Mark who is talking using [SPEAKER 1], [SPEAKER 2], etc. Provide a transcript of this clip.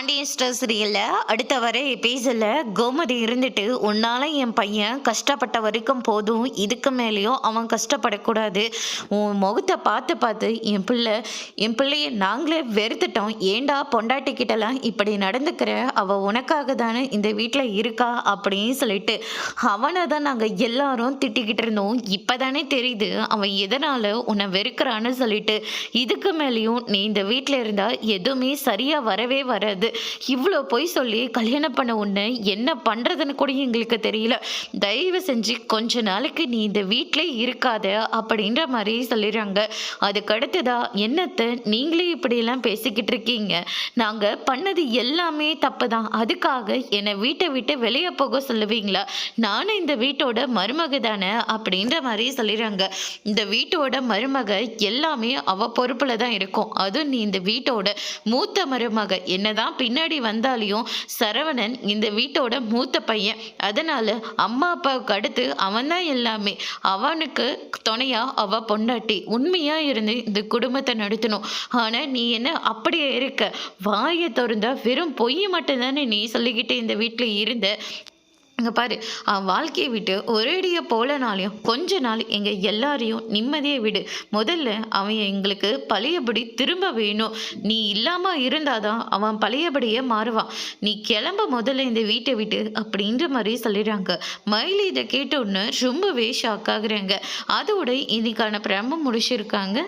[SPEAKER 1] Pandian store சீரியல்ல அடுத்த வர எபிசோட்ல கோமதி இருந்துட்டு உன்னால என் பையன் கஷ்டப்பட்ட வரைக்கும் போதும், இதுக்கு மேலேயும் அவன் கஷ்டப்படக்கூடாது. உன் முகத்தை பார்த்து பார்த்து என் பிள்ளைய நாங்களே வெறுத்துட்டோம். ஏண்டா பொண்டாட்டிக்கிட்டலாம் இப்படி நடந்துக்கிற, அவ உனக்காக தானே இந்த வீட்டில் இருக்கா அப்படின்னு சொல்லிட்டு அவனை தான் நாங்கள் எல்லாரும் திட்டிக்கிட்டு இருந்தோம். இப்போதானே தெரியுது அவன் எதனால உன்னை வெறுக்கிறான்னு சொல்லிட்டு. இதுக்கு மேலேயும் நீ இந்த வீட்டில் இருந்தால் எதுவுமே சரியாக வரவே வராது. இவ்வளோ பொய் சொல்லி கல்யாணம் பண்ண உன்னை என்ன பண்ணுறதுன்னு கூட எங்களுக்கு தெரியல. தயவு செஞ்சு கொஞ்ச நாளைக்கு நீ இந்த வீட்டிலே இருக்காத அப்படின்ற மாதிரி சொல்லிடுறாங்க. அதுக்கடுத்ததா என்னத்தை நீங்களே இப்படியெல்லாம் பேசிக்கிட்டு இருக்கீங்க, நாங்கள் பண்ணது எல்லாமே தப்பு தான், அதுக்காக என்னை வீட்டை விட்டு வெளியே போக சொல்லுவீங்களா? நானும் இந்த வீட்டோட மருமக தானே அப்படின்ற மாதிரி சொல்லிடுறாங்க. இந்த வீட்டோட மருமக எல்லாமே அவ பொறுப்புல தான் இருக்கும். அதுவும் நீ இந்த வீட்டோட மூத்த மருமக. என்னதான் பின்னாடி வந்தாலையும் சரவணன் இந்த வீட்டோட மூத்த பையன். அதனால அம்மா அப்பாவுக்கு அடுத்து அவன் தான் எல்லாமே. அவனுக்கு துணையா அவ பொண்டாட்டி. உண்மையா இருந்து இந்த குடும்பத்தை நடத்தணும். ஆனா நீ என்ன அப்படியே இருக்க? வாயை திறந்தா வெறும் பொய் மட்டும்தானே நீ சொல்லிக்கிட்டு இந்த வீட்டுல இருந்த. இங்க பாரு, அவன் வாழ்க்கையை விட்டு ஒரேடியாக போலனாலையும் கொஞ்ச நாள் எங்கள் எல்லாரையும் நிம்மதியை விடு. முதல்ல அவன் எங்களுக்கு பழையபடி திரும்ப வேணும். நீ இல்லாமல் இருந்தாதான் அவன் பழையபடியே மாறுவான். நீ கிளம்ப முதல்ல இந்த வீட்டை விட்டு அப்படின்ற மாதிரி சொல்லிடுறாங்க. மயிலி இதை கேட்டோன்னு ரொம்பவே ஷாக் ஆகுறாங்க. அதோட இன்னைக்கான பிரம்ம முடிச்சிருக்காங்க.